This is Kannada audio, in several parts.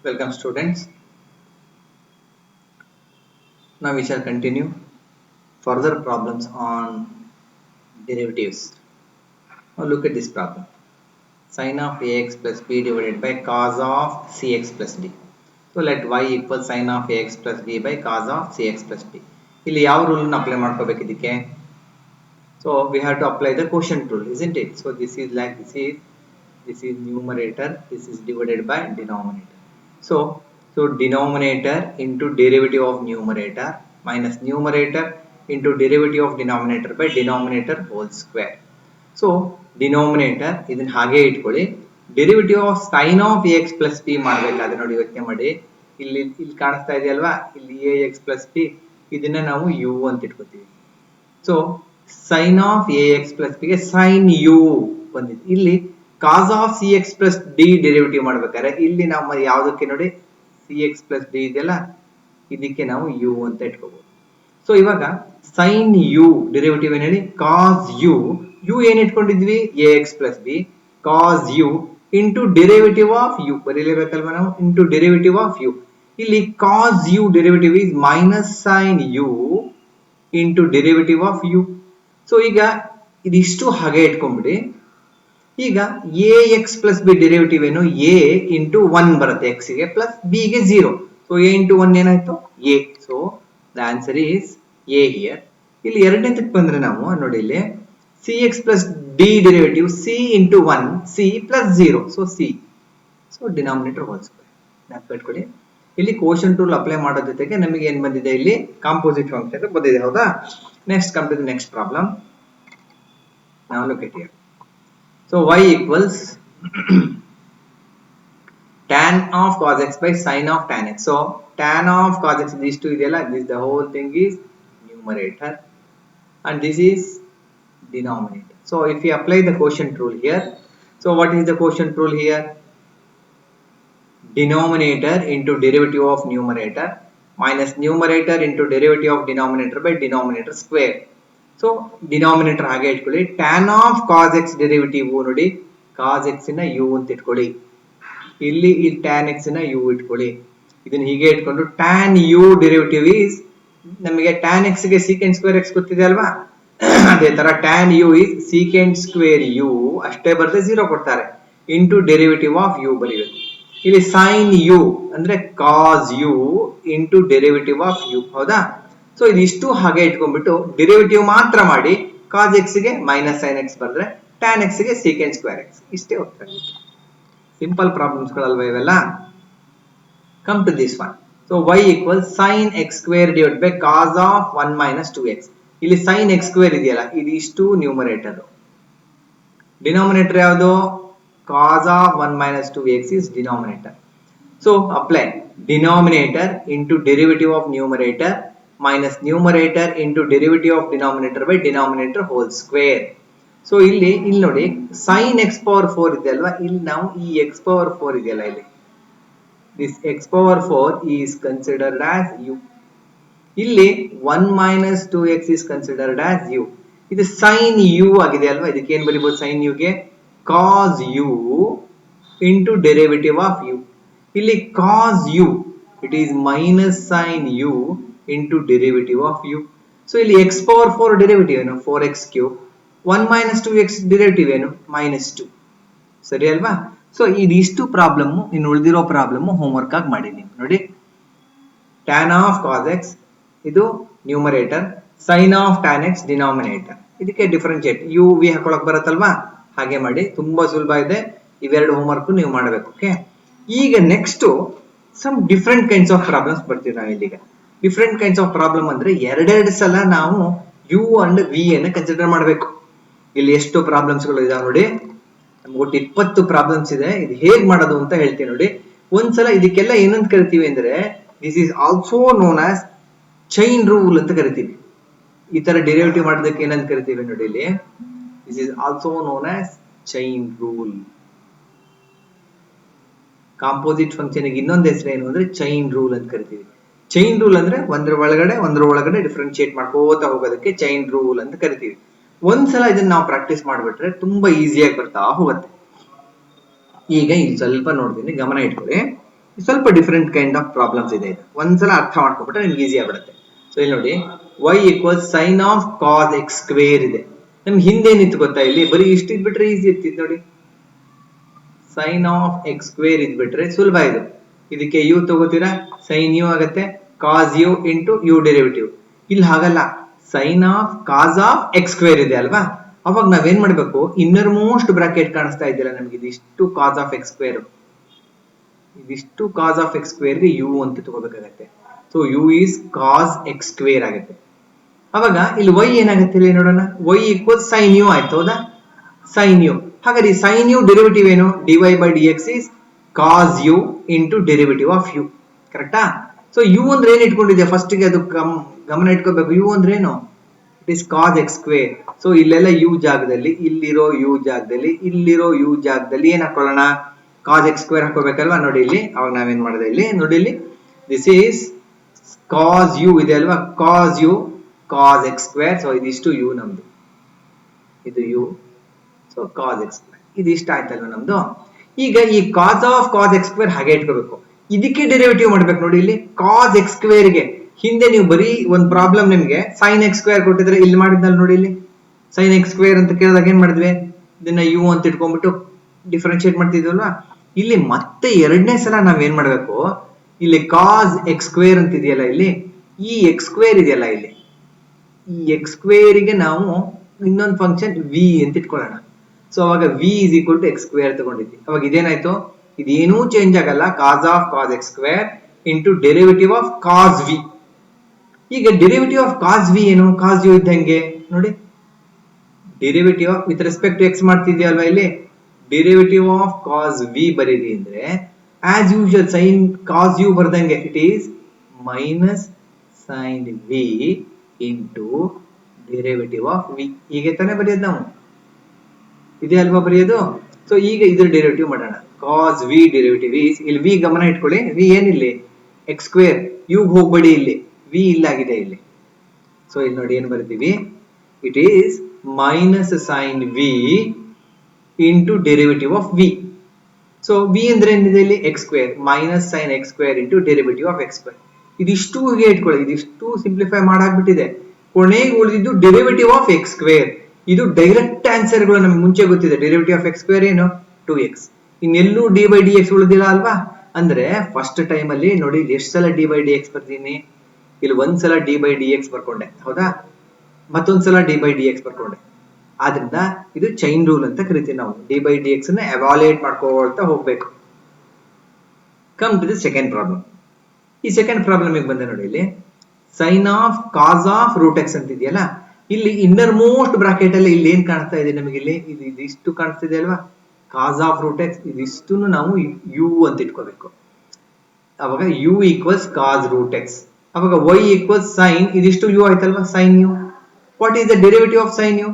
Welcome students. Now we shall continue further problems on derivatives. Now look at this problem. Sin of ax plus b divided by cos of cx plus d. So let y equal sin of ax plus b by cos of cx plus b. ಇಲ್ಲಿ ಯಾವ ರೂಲ್ ಅನ್ನು ಅಪ್ಲೈ ಮಾಡ್ಕೋಬೇಕು ಇದಕ್ಕೆ? So we have to apply the quotient rule, isn't it? So this is like this is numerator, this is divided by denominator. So denominator into derivative of numerator minus numerator into derivative of denominator by denominator whole square. So denominator ಇದನ್ನ ಹಾಗೆ ಇಟ್ಕೊಳ್ಳಿ, derivative of sin of ax plus b ಮಾಡಬೇಕಾದ್ರೆ ನೋಡಿ ಯೋಚನೆ ಮಾಡಿ, ಇಲ್ಲಿ ಕಾಣಿಸ್ತಾ ಇದೆಯಲ್ವಾ, ಇಲ್ಲಿ ax plus b ಇದನ್ನ ನಾವು u ಅಂತ ಇಟ್ಕೋತೀವಿ. So sin of ax plus b ಗೆ sin u ಬಂದಿದೆ. ಇಲ್ಲಿ cos of cx plus d derivative ಮಾಡಬೇಕಾದ್ರೆ ಇಲ್ಲಿ ನಾವು ಯಾವುದಕ್ಕೆ ನೋಡಿ cx plus d ಇದೆಯಲ್ಲ, ಇದಕ್ಕೆ ನಾವು u ಅಂತ ಇಟ್ಕೋಬಹುದು. ಸೊ ಇವಾಗ sin u ಡೆರಿವೇಟಿವ್ ಏನು ಹೇಳಿ, cos u ಏನ್ ಇಟ್ಕೊಂಡಿದ್ವಿ, ax plus b cos u into derivative of u ಬರೀಲೇಬೇಕಲ್ವಾ ನಾವು, into derivative of u. ಇಲ್ಲಿ cos u derivative is minus sin u into derivative of u. So ಈಗ ಇದಿಷ್ಟು ಹಾಗೆ ಇಟ್ಕೊಂಡ್ಬಿಡಿ. ಈಗ ax plus b ಡೆರಿವೇಟಿವ್ ಏನು, a into 1 ಬರುತ್ತೆ x ಗೆ ಪ್ಲಸ್ b ಗೆ 0. ಸೊ a into 1 ಏನಾಯ್ತು, a. So the answer is a here. ಇಲ್ಲಿ ಎರಡನೇದಕ್ಕೆ ಬಂದ್ರೆ ನಾವು ನೋಡಿ, ಇಲ್ಲಿ cx plus d derivative c into 1 c plus 0. So c. So denominator whole square ನೆನಪಿಟ್ಕೊಳ್ಳಿ. ಇಲ್ಲಿ ಕೋಶನ್ ರೂಲ್ ಅಪ್ಲೈ ಮಾಡೋ ಜೊತೆಗೆ ನಮಗೆ ಏನ್ ಬಂದಿದೆ, ಇಲ್ಲಿ ಕಾಂಪೋಸಿಟ್ ಫಂಕ್ಷನ್ ಬಂದಿದೆ, ಹೌದಾ? Next come to the next problem. ನಾವು look at here. So y equals tan of cos x by sin of tan x. So tan of cos x, these two ಇದೆಯಲ್ಲ, this the whole thing is numerator and this is denominator. So if we apply the quotient rule here, so what is the quotient rule here? Denominator into derivative of numerator minus numerator into derivative of denominator by denominator square. So denominator ಹಾಗೆ ಇಟ್ಕೊಳ್ಳಿ. tan of cos x derivative ನೋಡಿ, cos x ನ u ಅಂತ ಇಟ್ಕೊಳ್ಳಿ. ಇಲ್ಲಿ tan x ನ u ಇಟ್ಕೊಳ್ಳಿ. ಇದನ್ನ ಹೀಗೆ ಇಟ್ಕೊಂಡು tan u ಡೆರಿವೇಟಿವ್ is ನಮಗೆ tan x ಗೆ secant square x ಗೊತ್ತಿದೆ ಅಲ್ವಾ, ಅದೇ ತರ tan u is secant square u ಅಷ್ಟೇ ಬರುತ್ತೆ, 0 ಕೊಡ್ತಾರೆ, into derivative of u ಬರೀಬೇಕು. ಇಲ್ಲಿ sin u ಅಂದ್ರೆ cos u into derivative of u, ಹೌದಾ? ಸೊ ಇದಿಷ್ಟು ಹಾಗೆ ಇಟ್ಕೊಂಡ್ಬಿಟ್ಟು ಡೆರಿವೇಟಿವ್ ಮಾತ್ರ ಮಾಡಿ, cos x ಗೆ ಮೈನಸ್ sin x ಬರೆದ್ರೆ tan x ಗೆ secant square x, ಇಷ್ಟೇ ಉತ್ತರ. ಸಿಂಪಲ್ ಪ್ರಾಬ್ಲಮ್ಸ್ ಗಳಲ್ವಾ ಇವೆಲ್ಲ. Come to this one. So y equals sin x square divided by cos of 1 minus 2x. ಇಲ್ಲಿ sin x square ಇದೆಯಲ್ಲ, ಇದಿಷ್ಟು ನ್ಯೂಮರೇಟರ್, ಡಿನಾಮಿನೇಟರ್ ಯಾವುದು, cos of 1 minus 2x is denominator. So apply denominator into derivative of numerator minus numerator into derivative of denominator by denominator whole square. So ಇಲ್ಲಿ ನೋಡಿ sin x power 4 ಇದೆ ಅಲ್ವಾ, ಇಲ್ಲಿ ನಾವು ಈ x power 4 ಇದೆಯಲ್ಲ, ಇಲ್ಲಿ this x power 4 is considered as u. ಇಲ್ಲಿ 1 minus 2x is considered as u. ಇದು sin u ಆಗಿದೆ ಅಲ್ವಾ, ಇದಕ್ಕೆ ಏನ್ ಬರೀಬಹುದು, sin u ಗೆ cos u into derivative of u. ಇಲ್ಲಿ cos u it is minus sin u into derivative of u. So ಇಲ್ಲಿ x power 4 ಡೆರಿವೇಟಿವ್ ಏನು, 4x cube, 1 minus 2x derivative ಏನು, -2. ಸರಿ ಅಲ್ವಾ? ಸೊ ಇದಿಷ್ಟು ಪ್ರಾಬ್ಲಮ್, ಇನ್ನು ಉಳಿದಿರೋ ಪ್ರಾಬ್ಲಮ್ ಹೋಮ್ವರ್ಕ್ ಆಗಿ ಮಾಡಿ ನೀವು ನೋಡಿ. tan of cos x ಇದು numerator, sin of tan x denominator. ಇದಕ್ಕೆ ಡಿಫರೆನ್ಶಿಯೇಟ್ u v ಹಾಕೊಳಕ್ ಬರುತ್ತಲ್ವಾ, ಹಾಗೆ ಮಾಡಿ. ತುಂಬಾ ಸುಲಭ ಇದೆ, ಇವೆರಡು ಹೋಮ್ವರ್ಕ್ ನೀವು ಮಾಡಬೇಕು. ಓಕೆ, ಈಗ next some different kinds of problems ಬರ್ತೀವಿ ನಾವು ಇಲ್ಲಿಗ. ಡಿಫರೆಂಟ್ ಕೈಂಡ್ಸ್ ಆಫ್ ಪ್ರಾಬ್ಲಮ್ ಅಂದ್ರೆ ಎರಡೆರಡು ಸಲ ನಾವು u ಅಂಡ್ v ಅನ್ನು ಕನ್ಸಿಡರ್ ಮಾಡಬೇಕು. ಇಲ್ಲಿ ಎಷ್ಟು ಪ್ರಾಬ್ಲಮ್ಸ್ ಗಳು ಇದಾವೆ ನೋಡಿ, ನಮ್ಗೆ ಒಟ್ಟು 20 ಪ್ರಾಬ್ಲಮ್ಸ್ ಇದೆ. ಇದು ಹೇಗ್ ಮಾಡೋದು ಅಂತ ಹೇಳ್ತೀನಿ ನೋಡಿ. ಒಂದ್ಸಲ ಇದಕ್ಕೆಲ್ಲ ಏನಂತ ಕರಿತೀವಿ ಅಂದ್ರೆ, this is also known as chain rule ಅಂತ ಕರಿತೀವಿ. ಈ ತರ ಡೆರಿವೇಟಿವ್ ಮಾಡೋದಕ್ಕೆ ಏನಂತ ಕರಿತೀವಿ ನೋಡಿ, ಇಲ್ಲಿ this is also known as chain rule. Composite function ಗೆ ಇನ್ನೊಂದು ಹೆಸರು ಏನು ಅಂದ್ರೆ ಚೈನ್ ರೂಲ್ ಅಂತ ಕರಿತೀವಿ. ಚೈನ್ ರೂಲ್ ಅಂದ್ರೆ ಒಂದ್ರ ಒಳಗಡೆ ಡಿಫರೆನ್ಶಿಯೇಟ್ ಮಾಡ್ಕೋತಾ ಹೋಗೋದಕ್ಕೆ ಚೈನ್ ರೂಲ್ ಅಂತ ಕರಿತೀವಿ. ಒಂದ್ಸಲ ಇದನ್ನ ನಾವು ಪ್ರಾಕ್ಟೀಸ್ ಮಾಡ್ಬಿಟ್ರೆ ತುಂಬಾ ಈಸಿಯಾಗಿ ಬರ್ತಾ ಹೋಗುತ್ತೆ. ಈಗ ಇಲ್ಲಿ ಸ್ವಲ್ಪ ನೋಡ್ತೀನಿ, ಗಮನ ಇಟ್ಕೊಳ್ಳಿ. ಸ್ವಲ್ಪ ಡಿಫ್ರೆಂಟ್ ಕೈಂಡ್ ಆಫ್ ಪ್ರಾಬ್ಲಮ್ಸ್ ಇದೆ. ಒಂದ್ಸಲ ಅರ್ಥ ಮಾಡ್ಕೊಂಡ್ಬಿಟ್ರೆ ನಿಮ್ಗೆ ಈಸಿ ಆಗ್ಬಿಡುತ್ತೆ. ಸೊ ಇಲ್ಲಿ ನೋಡಿ y equal sine of cos x square ಇದೆ. ನಮ್ಗೆ ಹಿಂದೇನಿತ್ತು ಗೊತ್ತಾ, ಇಲ್ಲಿ ಬರೀ ಇಷ್ಟು ಇದ್ಬಿಟ್ರೆ ಈಸಿ ಇರ್ತಿತ್ತು ನೋಡಿ. ಸೈನ್ ಆಫ್ ಎಕ್ಸ್ ಸ್ಕ್ವೇರ್ ಇದ್ಬಿಟ್ರೆ ಸುಲಭ ಇದು. ಇದಕ್ಕೆ ಯು ತಗೋತೀರಾ, ಸೈನ್ ಯು ಆಗುತ್ತೆ, cos u into u derivative. ಇಲ್ಲಿ ಹಾಗಲ್ಲ, sine of cos of x square ಇದೆ ಅಲ್ವಾ, ಅವಾಗ ನಾವೇನ್ ಮಾಡ್ಬೇಕು, ಇನ್ನರ್ ಮೋಸ್ಟ್ ಬ್ರಾಕೆಟ್ ಕಾಣಿಸ್ತಾ ಇದೆಯಲ್ಲ ನಮ್ಗೆ, ಇದಿಷ್ಟು ಕಾಸ್ ಆಫ್ ಎಕ್ಸ್ ಸ್ಕ್ವೇರ್, ಇದಿಷ್ಟು ಕಾಸ್ ಆಫ್ ಎಕ್ಸ್ ಸ್ಕ್ವೇರ್ ಗೆ ಯು ಅಂತ ತಗೋಬೇಕಾಗತ್ತೆ. So u is cos x square ಆಗುತ್ತೆ. ಅವಾಗ ಇಲ್ಲಿ y ಏನಾಗುತ್ತೆ ಇಲ್ಲಿ ನೋಡೋಣ, y ಈಕ್ವಲ್ ಸೈನ್ ಯು ಆಯ್ತು, ಹೌದಾ, ಸೈನ್ ಯು. ಹಾಗಾದ್ರೆ ಸೈನ್ ಯು ಡೆರಿವೇಟಿವ್ ಏನು, dy by d x is cos u into derivative of u, ಕರೆಕ್ಟಾ. ಸೊ ಯು ಅಂದ್ರೆ ಏನ್ ಇಟ್ಕೊಂಡಿದೆ, ಫಸ್ಟ್ ಗೆ ಅದು ಗಮನ ಇಟ್ಕೋಬೇಕು. ಯು ಅಂದ್ರೆ ಏನು, it is cos x square. So ಇಲ್ಲೆಲ್ಲ ಯು ಜಾಗದಲ್ಲಿ, ಇಲ್ಲಿರೋ ಯು ಜಾಗದಲ್ಲಿ, ಇಲ್ಲಿರೋ ಯು ಜಾಗದಲ್ಲಿ ಏನ್ ಹಾಕೊಳ್ಳೋಣ, ಕಾಸ್ ಎಕ್ಸ್ ಸ್ಕ್ವೇರ್ ಹಾಕೋಬೇಕಲ್ವಾ. ನೋಡಿ ಇಲ್ಲಿ, ಅವಾಗ ನಾವೇನ್ ಮಾಡಿದೆ ಇಲ್ಲಿ ನೋಡಿ, ಇಲ್ಲಿ ದಿಸ್ ಈಸ್ ಕಾಸ್ ಯು ಇದೆ ಅಲ್ವಾ, cos u cos x square. So ಇದಿಷ್ಟು ಯು ನಮ್ದು, ಇದು u, so cos x square ಇದಿಷ್ಟ ಆಯ್ತಲ್ವಾ ನಮ್ದು. ಈಗ ಈ cos of cos x square ಹಾಗೆ ಇಟ್ಕೋಬೇಕು. ಇದಕ್ಕೆ ಡೆರಿವೇಟಿವ್ ಮಾಡ್ಬೇಕು. ನೋಡಿ ಇಲ್ಲಿ ಕಾಸ್ ಎಕ್ಸ್ ಸ್ಕ್ವೇರ್ ಗೆ ಹಿಂದೆ ನೀವು ಬರೀ ಒಂದು ಪ್ರಾಬ್ಲಮ್ ನಿಮ್ಗೆ ಸೈನ್ ಎಕ್ಸ್ ಸ್ಕ್ವೇರ್ ಕೊಟ್ಟಿದ್ರೆ, ಇಲ್ಲಿ ಮಾಡಿದ್ನಲ್ಲ ನೋಡಿ, ಇಲ್ಲಿ ಸೈನ್ ಎಕ್ಸ್ ಸ್ಕ್ವೇರ್ ಅಂತ ಕೇಳಿದಾಗ ಏನ್ ಮಾಡಿದ್ವಿ, ಇದನ್ನ ಯು ಅಂತ ಇಟ್ಕೊಂಡ್ಬಿಟ್ಟು ಡಿಫ್ರೆನ್ಶಿಯೇಟ್ ಮಾಡ್ತಿದ್ವಲ್ವಾ. ಇಲ್ಲಿ ಮತ್ತೆ ಎರಡನೇ ಸಲ ನಾವೇನ್ ಮಾಡ್ಬೇಕು, ಇಲ್ಲಿ ಕಾಸ್ ಎಕ್ಸ್ ಸ್ಕ್ವೇರ್ ಅಂತ ಇದೆಯಲ್ಲ, ಇಲ್ಲಿ ಈ ಎಕ್ಸ್ ಸ್ಕ್ವೇರ್ ಇದೆಯಲ್ಲ, ಇಲ್ಲಿ ಈ ಎಕ್ಸ್ ಸ್ಕ್ವೇರ್ ಗೆ ನಾವು ಇನ್ನೊಂದು ಫಂಕ್ಷನ್ ವಿ ಅಂತ ಇಟ್ಕೊಳ್ಳೋಣ. ಸೊ ಅವಾಗ v is equal to x square ತಗೊಂಡಿದ್ವಿ. ಅವಾಗ ಇದೇನಾಯ್ತು, ಇದೇನೂ ಚೇಂಜ್ ಆಗಲ್ಲ, cos of cos x square into derivative of cos v. ಈಗ ಡೆರಿವೇಟಿವ್ ಆಫ್ ಕಾಸ್ ವಿ ಏನು, ಕಾಸ್ ಯು ಇದ್ದಂಗೆ ನೋಡಿ, derivative of with respect to x ಮಾಡ್ತಿದ್ಯಲ್ವಾ, ಇಲ್ಲಿ ಡೆರಿವೇಟಿವ್ ಆಫ್ ಕಾಸ್ ವಿ ಬರೀರಿ ಅಂದ್ರೆ as usual sine cos u ಬರ್ದಂಗೆ it is minus sine v into derivative of v. ಹೀಗೆ ತಾನೇ ಬರೆಯೋದು ನಾವು, ಇದೆ ಅಲ್ವಾ ಬರೆಯೋದು. ಸೊ ಈಗ ಇದ್ರ ಡೆರಿವೇಟಿವ್ ಮಾಡೋಣ. ಕಾಸ್ ವಿ ಡೆರಿವೇಟಿವ್ ಈಸ್, ಇಲ್ಲಿ ವಿ ಗಮನ ಇಟ್ಕೊಳ್ಳಿ, ವಿ ಏನಿಲ್ಲಿ ಎಕ್ಸ್ ಸ್ಕ್ವೇರ್, ಯು ಹೋಗ್ಬೇಡಿ, ಇಲ್ಲಿ ವಿ ಇಲ್ಲಾಗಿದೆ ಇಲ್ಲಿ. ಸೊ ಇಲ್ಲಿ ನೋಡಿ ಏನ್ ಬರ್ತೀವಿ, it is minus sine v into derivative of v. So v ಅಂದ್ರೆ ಏನಿದೆ ಇಲ್ಲಿ x square, minus sine x square into derivative of x square. ಇದಿಷ್ಟು ಹೀಗೆ ಇಟ್ಕೊಳ್ಳಿ, ಇದಿಷ್ಟು ಸಿಂಪ್ಲಿಫೈ ಮಾಡಾಕ್ಬಿಟ್ಟಿದೆ. ಕೊನೆಗೆ ಉಳಿದಿದ್ದು ಡೆರಿವೇಟಿವ್ ಆಫ್ ಎಕ್ಸ್ ಸ್ಕ್ವೇರ್. ಇದು ಡೈರೆಕ್ಟ್ ಆನ್ಸರ್ ಗಳು ನಮ್ಗೆ ಮುಂಚೆ ಗೊತ್ತಿದೆ. ಡೆರಿವೇಟಿವ್ ಆಫ್ ಎಕ್ಸ್ ಸ್ಕ್ವೇರ್ ಏನು, 2x. ಇನ್ನೆಲ್ಲೂ ಡಿ ಬೈ ಡಿ ಎಕ್ಸ್ ಉಳಿದಿಲ್ಲ ಅಲ್ವಾ. ಅಂದ್ರೆ ಫಸ್ಟ್ ಟೈಮ್ ಅಲ್ಲಿ ನೋಡಿ ಎಷ್ಟು ಸಲ ಡಿ ಬೈ ಡಿ ಎಕ್ಸ್ ಬರ್ತೀನಿ, ಇಲ್ಲಿ ಒಂದ್ಸಲ ಡಿ ಬೈ ಡಿ ಎಕ್ಸ್ ಬರ್ಕೊಂಡೆ, ಹೌದಾ, ಮತ್ತೊಂದ್ಸಲ ಡಿ ಬೈ ಡಿ ಎಕ್ಸ್ ಬರ್ಕೊಂಡೆ. ಆದ್ರಿಂದ ಇದು ಚೈನ್ ರೂಲ್ ಅಂತ ಕರಿತೀವಿ ನಾವು. ಡಿ ಬೈ ಡಿ ಎಕ್ಸ್ ನ ಎವಾಲ್ಯೂಯೇಟ್ ಮಾಡ್ಕೊಳ್ತಾ ಹೋಗ್ಬೇಕು. Come to the second problem. ಈ ಸೆಕೆಂಡ್ ಪ್ರಾಬ್ಲಮ್ ಬಂದೆ ನೋಡಿ, ಇಲ್ಲಿ sine of cos of root x ಅಂತ ಇದೆಯಲ್ಲ, ಇಲ್ಲಿ ಇನ್ನರ್ ಮೋಸ್ಟ್ ಬ್ರಾಕೆಟ್ ಅಲ್ಲಿ ಇಲ್ಲಿ ಏನ್ ಕಾಣಿಸ್ತಾ ಇದೆ ನಮಗೆ, ಇಲ್ಲಿ ಇದಿಷ್ಟು ಕಾಣಿಸ್ತಿದೆ ಅಲ್ವಾ, ಕಾಸ್ ಆಫ್ ರೂಟ್ ಎಕ್ಸ್. ಇದಿಷ್ಟು ನಾವು ಯು ಅಂತ ಇಟ್ಕೋಬೇಕು. ಅವಾಗ u equals cos root x. ಅವಾಗ y ಈಕ್ವಲ್ಸ್ ಸೈನ್, ಇದಿಷ್ಟು ಯು ಆಯ್ತಲ್ವಾ, sine u. What is the derivative of sine u,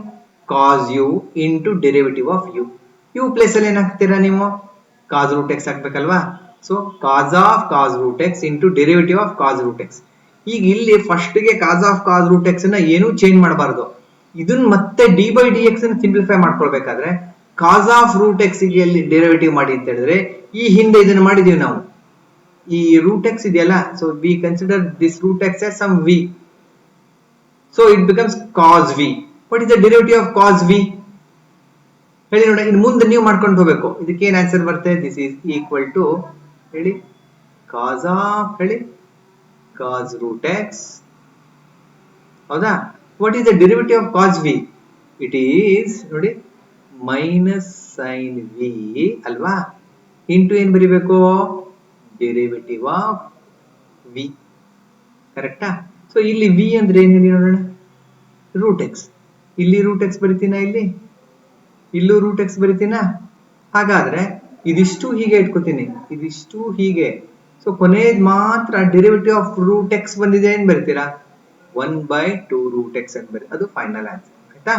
cos u into derivative of u. U place ಅಲ್ಲಿ ಏನ್ ಹಾಕ್ತೀರಾ ನೀವು, ಕಾಸ್ ರೂಟ್ ಎಕ್ಸ್ ಹಾಕ್ಬೇಕಲ್ವಾ. So cos of cos root x into derivative of cos root x. ಈಗ ಇಲ್ಲಿ ಫಸ್ಟ್ ಗೆ cos of cos root x ನ ಏನು ಚೇಂಜ್ ಮಾಡಬಾರ್ದು. ಇದನ್ನ ಮತ್ತೆ ಡಿ ಬೈ ಡಿ ಎಕ್ಸ್ ಅನ್ನು ಸಿಂಪ್ಲಿಫೈ ಮಾಡ್ಕೊಳ್ಬೇಕಾದ್ರೆ ಕಾಸ್ ಆಫ್ ರೂಟ್ ಎಕ್ಸ್ ಗೆ ಅಲ್ಲಿ ಡೆರಿವೇಟಿವ್ ಮಾಡಿ ಅಂತ ಹೇಳಿದ್ರೆ, ಈ ಹಿಂದೆ ಇದನ್ನ ಮಾಡಿದೀವಿ ನಾವು, ಈ ರೂಟ್ ಎಕ್ಸ್ ಇದೆಯಲ್ಲ. So we consider this root x as some v. So it becomes cos v. What is the derivative of cos v ಹೇಳಿ ನೋಡಿ. ಇನ್ನು ಮುಂದೆ ನೀವು ಮಾಡ್ಕೊಂಡು ಹೋಗ್ಬೇಕು. ಇದಕ್ಕೆ ಏನ್ ಆನ್ಸರ್ ಬರುತ್ತೆ, ದಿಸ್ ಈಸ್ ಈಕ್ವಲ್ ಟು ಹೇಳಿ ಕಾಸ್ ಆಫ್ ಹೇಳಿ ಕಾಸ್ ರೂಟ್ ಎಕ್ಸ್, ಹೌದಾ. What is the derivative of cos v, it is ನೋಡಿ ಮೈನಸ್ ಸೈನ್ ವಿ ಅಲ್ವಾ, ಇಂಟು ಏನ್ ಬರಿಬೇಕು, ಡೆರಿವೇಟಿವ್ ಆಫ್ ವಿ, ಕರೆಕ್ಟಾ. ಸೊ ಇಲ್ಲಿ ವಿ ಅಂದ್ರೆ ಏನ್ ಹೇಳಿ ನೋಡೋಣ, ರೂಟ್ ಎಕ್ಸ್. ಇಲ್ಲಿ ರೂಟ್ ಎಕ್ಸ್ ಬರಿತೀನ, ಇಲ್ಲಿ ಇಲ್ಲೂ ರೂಟ್ ಎಕ್ಸ್ ಬರಿತೀನ. ಹಾಗಾದ್ರೆ ಇದಿಷ್ಟು ಹೀಗೆ ಇಟ್ಕೋತೀನಿ, ಇದಿಷ್ಟು ಹೀಗೆ. ಸೊ ಕೊನೆಯದ್ ಮಾತ್ರ ಡೆರಿವೇಟಿವ್ ಆಫ್ ರೂಟ್ ಎಕ್ಸ್ ಬಂದಿದೆ, ಏನ್ ಬರ್ತೀರಾ, 1/2 ರೂಟ್ ಎಕ್ಸ್ ಅಂತ ಬರೀ, ಅದು ಫೈನಲ್ ಆನ್ಸರ್. ಆಯ್ತಾ,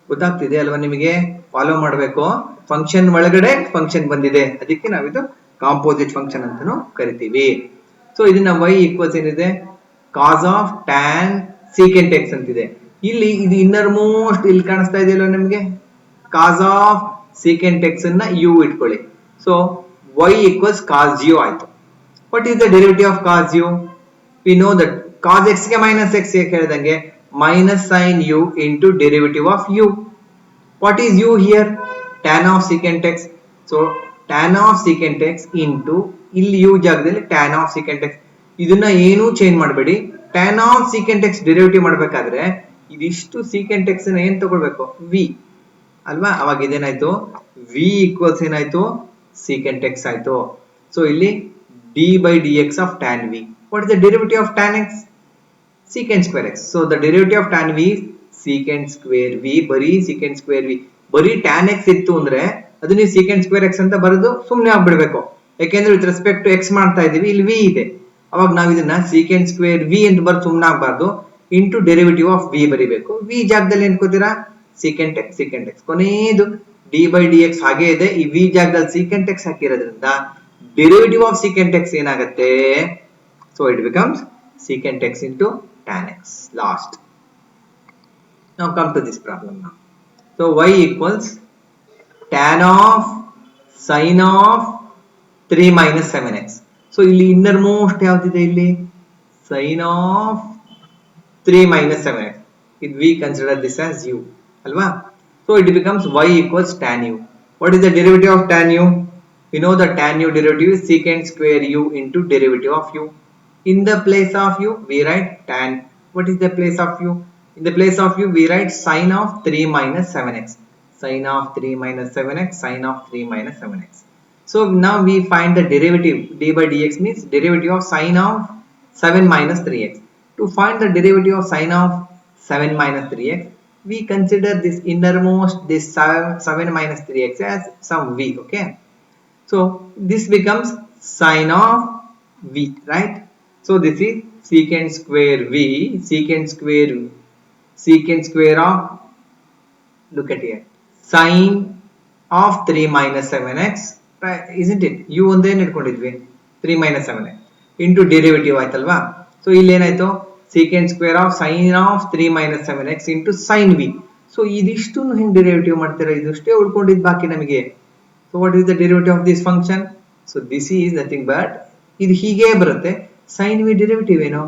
ಗೊತ್ತಾಗ್ತಿದೆ ಅಲ್ವಾ ನಿಮಗೆ, ಫಾಲೋ ಮಾಡಬೇಕು. ಫಂಕ್ಷನ್ ಒಳಗಡೆ ಫಂಕ್ಷನ್ ಬಂದಿದೆ, ಅದಕ್ಕೆ ನಾವಿದು ಕಾಂಪೋಸಿಟ್ ಫಂಕ್ಷನ್ ಅಂತಾನು ಕರಿತೀವಿ. ಸೊ ಇದನ್ನ y ಈಕ್ವಲ್ಸ್ ಏನಿದೆ, ಕಾಸ್ ಆಫ್ ಟ್ಯಾನ್ ಸೀಕೆಂಟ್ ಎಕ್ಸ್ ಅಂತಿದೆ. ಇಲ್ಲಿ ಇದು ಇನ್ನರ್ ಮೋಸ್ಟ್ ಇಲ್ಲಿ ಕಾಣಿಸ್ತಾ ಇದೆಯಲ್ಲ ನಿಮ್ಗೆ, ಕಾಸ್ ಆಫ್ ಸೀಕೆಂಟ್ ಎಕ್ಸ್ ಅನ್ನ ಯು ಇಟ್ಕೊಳ್ಳಿ. So y equals cos u ಆಯ್ತು. What is the derivative of cos u? We know that cos x ಗೆ minus x ಹೇಳಿದಂಗೆ minus sin u into derivative of u. What is u here? Tan of secant x. So tan of secant x into ಇಲ್ಲಿ u ಜಾಗದಲ್ಲಿ tan of secant x. ಇದನ್ನ ಏನು ಚೇಂಜ್ ಮಾಡಬೇಡಿ. tan of secant x derivative ಮಾಡಬೇಕಾದ್ರೆ ಇದಿಷ್ಟು secant x ನ ಏನು ತಗೊಳ್ಬೇಕು? v ಅಲ್ವಾ? ಅವಾಗ ಇದೇನಾಯ್ತು? v equals ಏನಾಯ್ತು? secant x ಆಯ್ತು. ಸೊ ಇಲ್ಲಿ d by dx of tan v. What is the derivative of tan x? Secant square x. So the derivative of tan v is secant square v. ಬರೀ secant square v. ಬರೀ tan x ಇತ್ತು ಅಂದ್ರೆ ಅದು ನೀವು secant square x ಅಂತ ಬರೆದು ಸುಮ್ಮನೆ ಆಗ್ಬಿಡ್ಬೇಕು. ಯಾಕೆಂದ್ರೆ ವಿತ್ ರೆಸ್ಪೆಕ್ಟ್ ಟು x ಮಾಡ್ತಾ ಇದೀವಿ, ಇಲ್ಲಿ v ಇದೆ. ಅವಾಗ ನಾವು ಇದನ್ನ secant square v ಅಂತ ಬರೆದು ಸುಮ್ಮನೆ ಆಗಬಾರ್ದು, ಇಂಟು ಡೆರಿವೇಟಿವ್ ಆಫ್ v ಬರಿಬೇಕು. v ಜಾಗದಲ್ಲಿ ಏನ್ ಕೊಡ್ತೀರಾ? secant x. ಕೊನೆಯದು d by dx ಹಾಗೆ ಇದೆ. ಈ v ಜಾಗದಲ್ಲಿ secant x ಹಾಕಿರೋದ್ರಿಂದ ಡೆರಿವೇಟಿವ್ ಆಫ್ secant x ಏನಾಗುತ್ತೆ? So it becomes secant x into tan x last. Now come to this problem now. So y equals tan of sin of 3 minus 7x. So ಇಲ್ಲಿ innermost ಯಾವ್ದಿದೆ ಇಲ್ಲಿ? sin of 3 minus 7x. If we consider this as u, alva? So it becomes y equals tan u. What is the derivative of tan u? We know the tan u derivative is secant square u into derivative of u. In the place of u, we write tan. What is the place of u? In the place of u, we write sin of 3 minus 7x. Sin of 3 minus 7x, sin of 3 minus 7x. So now we find the derivative. d by dx means derivative of sin of 7 minus 3x. To find the derivative of sin of 7 minus 3x, we consider this innermost, this 7 minus 3x as some v, okay? So this becomes sin of v, right? So this is secant square v, secant square of, look at here, sin of 3 minus 7x, right? Isn't it? u ಒಂದೇ ಇಟ್ಕೊಂಡಿದ್ವಿ, 3 minus 7x into derivative ಆಯ್ತಲ್ವಾ? ಸೊ ಇಲ್ಲಿ ಏನಾಯ್ತು? secant square of sin of 3 minus 7x into sin v. So ಇದಿಷ್ಟು ಹೆಂಗ್ ಡೆರಿವೇಟಿವ್ ಮಾಡ್ತೀರಾ? ಇದಷ್ಟೇ ಉಳ್ಕೊಂಡಿದ್ದು ಬಾಕಿ ನಮಗೆ. So what is the derivative of this function? So this is nothing but ಇದು ಹೀಗೆ ಬರುತ್ತೆ. sin v ಡೆರಿವೇಟಿವ್ ಏನು?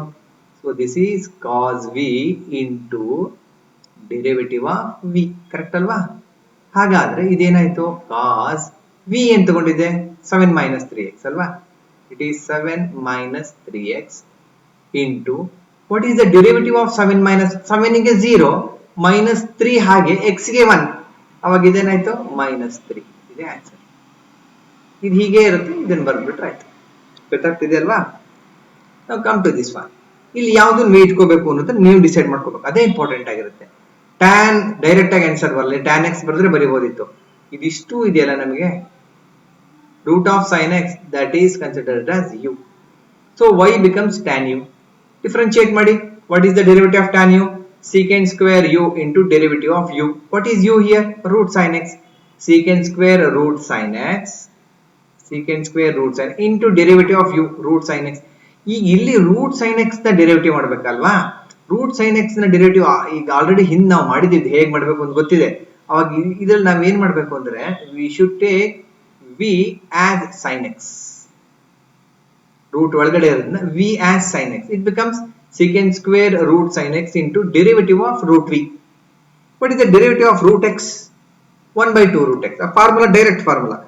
So this is cos v into derivative of v, correct ಅಲ್ವಾ? ಹಾಗಾದ್ರೆ ಇದೇನಾಯ್ತು? cos v ಏನ್ ತಗೊಂಡಿದೆ? 7 minus 3x ಅಲ್ವಾ? It is 7 minus 3x into what is the derivative of 7 minus 7 ಗೆ 0 minus 3 ಹಾಗೆ x ಗೆ 1, ಅವಾಗ ಇದೇನಾಯ್ತು? minus 3. ಇದೆ ಆನ್ಸರ್. ಇದು ಹೀಗೆ ಇರುತ್ತೆ, ಇದನ್ನ ಬರ್ಬಿಟ್ರೆ ಆಯ್ತು. ಗೊತ್ತಾಗ್ತಿದೆ ಅಲ್ವಾ? ನಾವು ಕಮ್ ಟು ದಿಸ್ ಒನ್. ಇಲ್ಲಿ ಯಾವ್ದು ನೀವು ಇಟ್ಕೋಬೇಕು ಅನ್ನೋದನ್ನ ನೀವು ಡಿಸೈಡ್ ಮಾಡ್ಕೋಬೇಕು, ಅದೇ ಇಂಪಾರ್ಟೆಂಟ್ ಆಗಿರುತ್ತೆ. ಟ್ಯಾನ್ ಡೈರೆಕ್ಟ್ ಆಗಿ ಆನ್ಸರ್ ಬರಲಿ, ಟ್ಯಾನ್ ಎಕ್ಸ್ ಬರೆದ್ರೆ ಬರಿಬೋದಿತ್ತು. ಇದಿಷ್ಟು ಇದೆಯಲ್ಲ ನಮಗೆ root of sine x, that is considered as u. So y becomes tan u. Differentiate ಮಾಡಿ. What is the derivative of tan u? Secant square u into derivative of u. What is u here? Root sin x. Secant square root sin x. Secant square root sin into derivative of u, root sin x. ಈಗ ಇಲ್ಲಿ ರೂಟ್ ಸೈನ್ ಎಕ್ಸ್ ನ ಡೆರಿವೇಟಿವ್ ಮಾಡ್ಬೇಕಲ್ವಾ? ರೂಟ್ ಸೈನ್ ಎಕ್ಸ್ ನ ಡೆರಿವೇಟಿವ್ ಈಗ ಆಲ್ರೆಡಿ ಹಿಂದೆ ನಾವು ಮಾಡಿದ್ದೀವಿ, ಹೇಗೆ ಮಾಡಬೇಕು ಅಂತ ಗೊತ್ತಿದೆ. ಅವಾಗ ಇದ್ರಲ್ಲಿ ನಾವ್ ಏನ್ ಮಾಡ್ಬೇಕು ಅಂದ್ರೆ we should take v as sin x. ರೂಟ್ ಒಳಗಡೆ ಇರೋದನ್ನ v as sin x. It becomes secant square root sin x into derivative of root v. What is the derivative of root x? 1 by 2 root x. A formula, direct formula.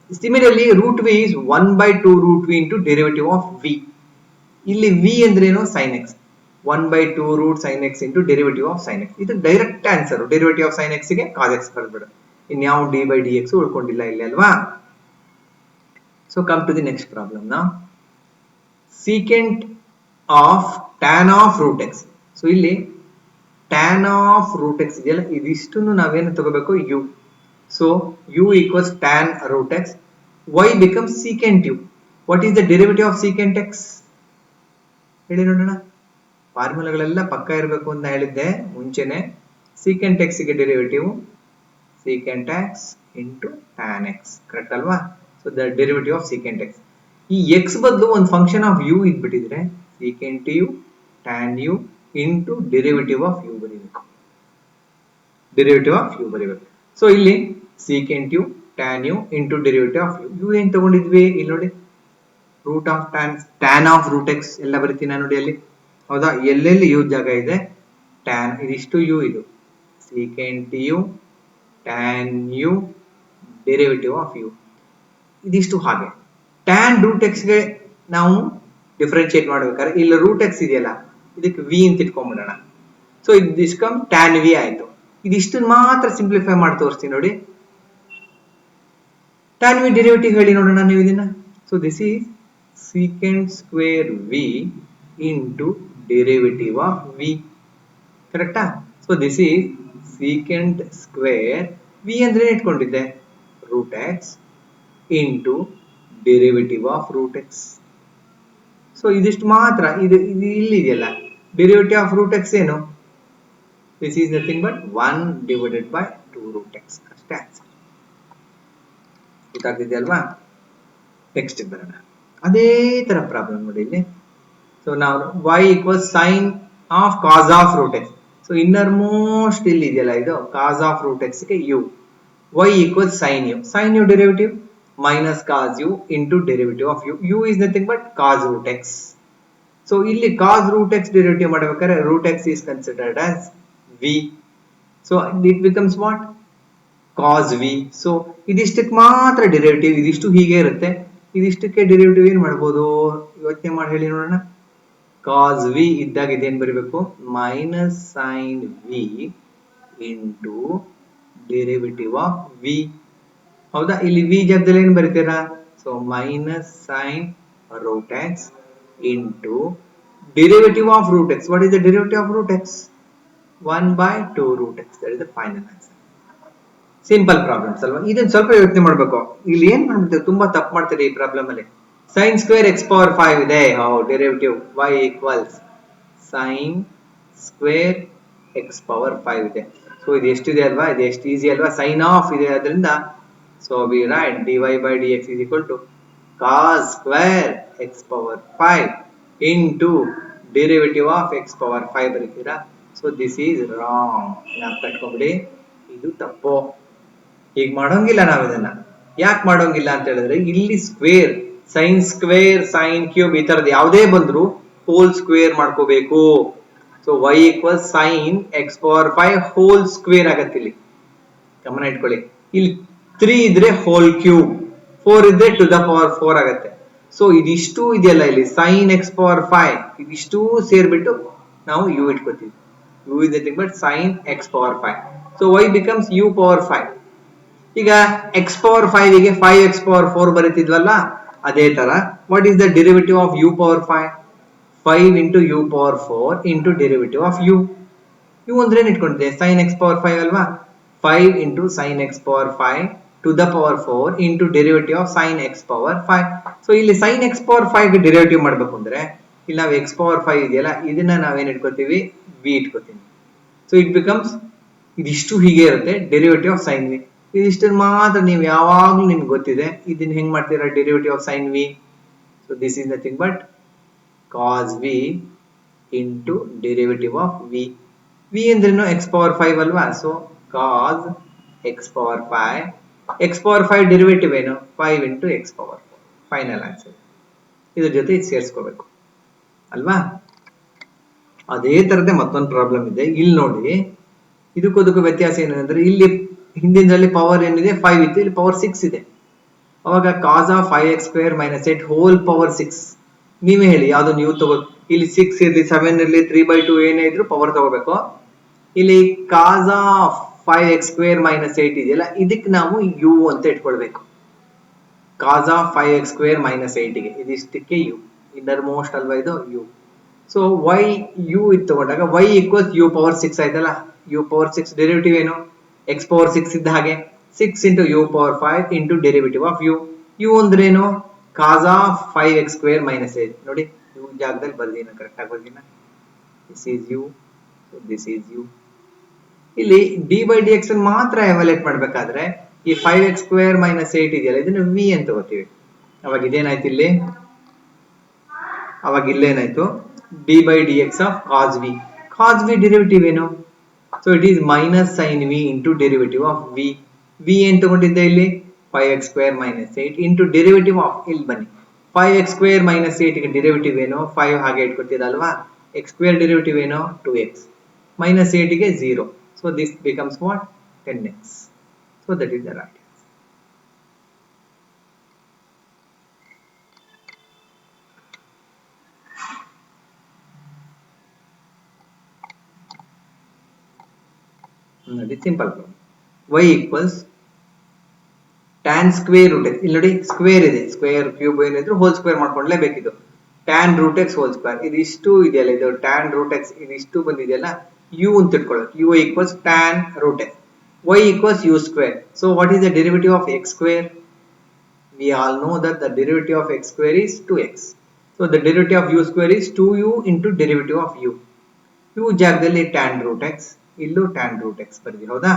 Similarly, root v is 1 by 2 root v into derivative of v. ಇಲ್ಲಿ v ಅಂದ್ರೇನು? sin x. 1 by 2 root sin x into derivative of sin x. ಇದು direct answer. Derivative of sin x ಗೆ cos x ಬರೆದ್ಬಿಡು. ಇನ್ಯಾವ d by dx ಉಳ್ಕೊಂಡಿಲ್ಲ ಇಲ್ಲಿ ಅಲ್ವಾ? So come to the next problem now. Secant of tan of root x. So ಇಲ್ಲಿ tan of root x ಇದೆಯಲ್ಲ, ಇದಿಷ್ಟನ್ನು ನಾವೇನು ತಗೋಬೇಕು? u. So u equals tan root x. Y becomes secant u. What is the derivative of secant x? ಹೇಳಿ ನೋಡೋಣ. ಫಾರ್ಮುಲಾಗಳೆಲ್ಲ ಪಕ್ಕ ಇರಬೇಕು ಅಂತ ಹೇಳಿದ್ದೆ ಮುಂಚೆನೆ. secant x ಗೆ derivative secant x into tan x, correct ಅಲ್ವಾ? So the derivative of secant x. ಈ x ಬದಲು ಒಂದು ಫಂಕ್ಷನ್ ಆಫ್ u ಇದ್ಬಿಟ್ಟಿದ್ರೆ secant u tan u into derivative of u ಬರೀಬೇಕು. ಡೆರಿವೇಟಿವ್ ಆಫ್ u ಬರೀಬೇಕು. ಸೊ ಇಲ್ಲಿ secant u tan u into derivative of u. u ಏನ್ ತಗೊಂಡಿದ್ವಿ ಇಲ್ಲಿ ನೋಡಿ, root of tan of root x ಎಲ್ಲ ಬರಿತೀನಿ ನೋಡಿ ಅಲ್ಲಿ, ಹೌದಾ? ಎಲ್ಲೆಲ್ಲಿ ಯು ಜಾಗ ಇದೆ ಟ್ಯಾನ್, ಇದಿಷ್ಟು ಯು, ಇದು secant u tan u derivative of u, ಇದಿಷ್ಟು ಹಾಗೆ. ಟ್ಯಾನ್ ರೂಟ್ ಎಕ್ಸ್ಗೆ ನಾವು ಡಿಫ್ರೆನ್ಶಿಯೇಟ್ ಮಾಡ್ಬೇಕಾದ್ರೆ ಇಲ್ಲಿ ರೂಟ್ ಎಕ್ಸ್ ಇದೆಯಲ್ಲ, ಇದಕ್ಕೆ ವಿ ಅಂತ ಇಟ್ಕೊಂಡ್ಬಿಡೋಣ. ಸೊ ಇದಿಷ್ಟು ಕಮ್ ಟ್ಯಾನ್ ವಿ ಆಯ್ತು. ಇದಿಷ್ಟನ್ನ ಮಾತ್ರ ಸಿಂಪ್ಲಿಫೈ ಮಾಡಿ ತೋರಿಸ್ತೀನಿ ನೋಡಿ. ಟ್ಯಾನ್ ವಿ ಡೆರಿವೇಟಿವ್ ಹೇಳಿ ನೋಡೋಣ ನೀವು ಇದನ್ನ. So this is secant square v into derivative of v, ಕರೆಕ್ಟಾ? So this is secant square v ಅಂದ್ರೆ ಇಟ್ಕೊಂಡಿದ್ದೆ root x into derivative of root x. So ಇದಿಷ್ಟು ಮಾತ್ರ, ಇದು ಇಲ್ಲಿ ಇದೆಯಲ್ಲ ಡೆರಿವೇಟಿವ್ ಆಫ್ ರೂಟ್ ಎಕ್ಸ್ ಏನು, this is nothing but 1 divided by 2 root x, ಅಷ್ಟೇ ಆನ್ಸರ್. ಗೊತ್ತಾಗ್ತಿದೆ ಅಲ್ವಾ? ನೆಕ್ಸ್ಟ್ ಬರೋಣ, ಅದೇ ತರ ಪ್ರಾಬ್ಲಮ್ ನೋಡಿ ಇಲ್ಲಿ. ಸೊ ನಾವು y equals sine of cos of root x. So innermost ಇಲ್ಲಿ ಇದೆಯಲ್ಲ ಇದು ಕಾಸ್ ಆಫ್ ರೂಟ್ ಎಕ್ಸ್ ಗೆ u, y equals sine u, sine u derivative minus cos u into derivative of u. u is nothing but cos root x. So ಇಲ್ಲಿ cos root x derivative ಮಾಡಬೇಕಾದ್ರೆ root x is considered as v. So it becomes what? Cos v. So ಇದಿಷ್ಟಕ್ಕೆ ಮಾತ್ರ ಡೆರಿವೇಟಿವ್, ಇದಿಷ್ಟು ಹೀಗೆ ಇರುತ್ತೆ. ಇದಿಷ್ಟಕ್ಕೆ ಡೆರಿವೇಟಿವ್ ಏನ್ ಮಾಡಬಹುದು ಯೋಚನೆ ಮಾಡಿ ಹೇಳಿ ನೋಡೋಣ. cos v ಇದ್ದಾಗ ಇದೇನ್ ಬರೀಬೇಕು, minus sin v into derivative of v. ಹೌದಾ? ಇಲ್ಲಿ v ಜಾಗದಲ್ಲಿ ಏನು ಬರೀತೀರಾ? So minus sine root x into derivative of root x. What is the derivative of root x? 1/2 root x. That is the final answer. Simple problems ಅಲ್ವಾ? ಇದನ್ನ ಸ್ವಲ್ಪ ಯೋಚನೆ ಮಾಡಬೇಕು. ಇಲ್ಲಿ ಏನ್ ಮಾಡ್ಬಿಡ್ತೀವಿ, ತುಂಬಾ ತಪ್ಪು ಮಾಡ್ತೀರಿ ಈ ಪ್ರಾಬ್ಲಮ್ ಅಲ್ಲಿ. ಸೈನ್ ಸ್ಕ್ವೇರ್ ಎಕ್ಸ್ ಪವರ್ 5 ಇದೆ, derivative y equals sine square X power 5 ಇದೆ. ಸೊ ಇದು ಎಷ್ಟಿದೆ ಅಲ್ವಾ, ಇದು ಎಷ್ಟು ಈಸಿ ಅಲ್ವಾ, ಸೈನ್ ಆಫ್ ಇದೆ, ಅದರಿಂದ so we write dy by dx is equal to cos square x power 5 into derivative of x power 5 ಬರೀತೀರಾ. so this is wrong. ನಾವು ಕಟ್ಕೊಂಡ್ಬಿಡಿ, ಇದು ತಪ್ಪು. ಈಗ ಮಾಡೋಂಗಿಲ್ಲ ನಾವು ಇದನ್ನ. ಯಾಕೆ ಮಾಡೋಂಗಿಲ್ಲ ಅಂತ ಹೇಳಿದ್ರೆ ಇಲ್ಲಿ square, sine square sine cube ಈ ತರದ್ದು ಯಾವುದೇ ಬಂದ್ರು ಹೋಲ್ ಸ್ಕ್ವೇರ್ ಮಾಡ್ಕೋಬೇಕು. So y equal sine x power 5 whole square ಆಗತ್ತೆ. ಇಲ್ಲಿ ಗಮನ ಇಟ್ಕೊಳ್ಳಿ, ಇಲ್ಲಿ 3 ಇದ್ರೆ ಹೋಲ್ ಕ್ಯೂಬ್, 4 ಇದ್ರೆ ಟು ದ ಪವರ್ 4 ಆಗುತ್ತೆ. ಸೊ ಇದಿಷ್ಟು ಇದೆಯಲ್ಲ ಇಲ್ಲಿ ಸೈನ್ ಎಕ್ಸ್ ಪವರ್ 5, ಇದಿಷ್ಟು ಸೇರ್ಬಿಟ್ಟು ನಾವು u ಇಟ್ಕೋತೀವಿ. u is nothing but sin x power 5. So y becomes u power 5. ಈಗ x power 5 ಗೆ 5x power 4 ಬರೀತಿದ್ವಲ್ಲ, ಅದೇ ತರ what is the derivative of u power 5? 5 into u power 4 into derivative of u. u ಅಂದ್ರೆ ಏನು ಇಟ್ಕೊಂಡಿದ್ದೆ, sin x power 5 ಅಲ್ವಾ? 5 into sin x power 5 to the power 4 into derivative of sin x power 5. So ಇಲ್ಲಿ sin x power 5 ಗೆ ಡೆರಿವೇಟಿವ್ ಮಾಡಬೇಕು ಅಂದ್ರೆ ಇಲ್ಲಿ ನಾವು x power 5 ಇದೆಯಲ್ಲ, ಇದನ್ನ ನಾವೇನ್ ಇಟ್ಕೋತೀವಿ, v ಇಟ್ಕೋತೀವಿ. ಸೊ ಇಟ್ ಬಿಕಮ್ಸ್, ಇದಿಷ್ಟು ಹೀಗೆ ಇರುತ್ತೆ ಡೆರಿವೇಟಿವ್ ಆಫ್ sin v. ಇದಿಷ್ಟನ್ನು ಮಾತ್ರ ನೀವು ಯಾವಾಗ್ಲೂ ನಿಮ್ಗೆ ಗೊತ್ತಿದೆ. ಇದನ್ನ ಹೆಂಗ್ ಮಾಡ್ತೀರಾ, derivative of sin v. So this is nothing but cos v into derivative of v. v ಅಂದ್ರೇನು, x power 5 ಅಲ್ವಾ? So cos x power 5, x power 5 derivative ಏನು, 5 into x power 4. Final answer. ಇದ್ರ ಜೊತೆ ಇದು ಸೇರಿಸ್ಕೋಬೇಕು ಅಲ್ವಾ? ಅದೇ ತರದೇ ಮತ್ತೊಂದು ಪ್ರಾಬ್ಲಮ್ ಇದೆ. ಇಲ್ಲಿ ನೋಡಿ, ಇದಕ್ಕೂ ವ್ಯತ್ಯಾಸ ಏನಂದ್ರೆ ಇಲ್ಲಿ ಹಿಂದಿನಲ್ಲಿ ಪವರ್ ಏನಿದೆ 5 ಇತ್ತು, ಇಲ್ಲಿ ಪವರ್ 6 ಇದೆ. ಅವಾಗ cos of 5x square minus 8 whole power 6. ನೀವೇ ಹೇಳಿ ಯಾವ್ದು ನೀವು ತಗೋ. ಇಲ್ಲಿ 6 ಇರ್ಲಿ 7 ಇರ್ಲಿ 3/2 ಏನೇ ಇದ್ರು ಪವರ್ ತಗೋಬೇಕು. ಇಲ್ಲಿ cos of 5x square minus 8 ಇದೆಯಲ್ಲ, ಇದಕ್ಕೆ ನಾವು u ಅಂತ ಇಟ್ಕೊಳ್ಬೇಕು. cos of 5x square minus 8 ಗೆ ಇದಿಷ್ಟಕ್ಕೆ u, ಇನ್ನರ್ ಮೋಸ್ಟ್ ಅಲ್ವಾ ಇದು u. ಸೊ y u ಇದು ತಗೊಂಡಾಗ y equals u power 6 ಆಯ್ತಲ್ಲ. u power 6 ಡೆರಿವೇಟಿವ್ ಏನು, x power 6 ಇದ್ದ ಹಾಗೆ 6 into u power 5 into derivative of u. u ಅಂದ್ರೇನು, cos of 5x square minus 8. ನೋಡಿ u ಜಾಗದಲ್ಲಿ ಬರ್ದೀನ, ಕರೆಕ್ಟ್ ಆಗಿ ಬರ್ದೀನ. this is u, so this is u. ಇಲ್ಲಿ ಡಿ ಬೈ ಡಿ ಎಕ್ಸ್ ಮಾತ್ರ ಎವಾಲ್ಯೂಯೇಟ್ ಮಾಡಬೇಕಾದ್ರೆ ಈ 5x square minus 8 ಇದೆಯಲ್ಲ, ಇದನ್ನ v ಅಂತ ತಗೋತೀವಿ. ಅವಾಗ ಇದೇನಾಯ್ತು ಇಲ್ಲಿ, ಅವಾಗ ಇಲ್ಲೇನಾಯ್ತು, d by d x of cos v. cos v derivative ಏನು, so it is minus sine v into derivative of v. v ಏನ್ ತಗೊಂಡಿದ್ದೆ ಇಲ್ಲಿ, 5x square minus 8 into derivative of ಇಲ್ಲಿ ಬನ್ನಿ 5x square minus 8 ಗೆ derivative ಏನು 5 ಹಾಗೆ ಇಟ್ಕೊತೀರಲ್ವಾ x square derivative ಏನು 2x minus 8 ಗೆ 0 so this becomes what 10x so that is the right answer simple problem y equals tan square root x ಇಲ್ಲಿ ನೋಡಿ ಸ್ಕ್ವೇರ್ ಇದೆ ಸ್ಕ್ವೇರ್ ಕ್ಯೂಬ್ ಏನಿದ್ರು ಹೋಲ್ ಸ್ಕ್ವೇರ್ ಮಾಡ್ಕೊಳ್ಳೇಬೇಕಿದು tan root x whole square ಇದಿಷ್ಟು ಇದೆಯಲ್ಲ ಇದು tan root x ಇದಿಷ್ಟು ಬಂದಿದೆಯಲ್ಲ u ಅಂತ ಇಟ್ಕೊಳ್ಳಿ u equals tan root x y equals u square so what is the derivative of x square we all know that the derivative of x square is 2x so the derivative of u square is 2u into derivative of u u ಜಾಗದಲ್ಲಿ tan root x ಇಲ್ಲೂ tan root x ಬರೆದಿ ಹೌದಾ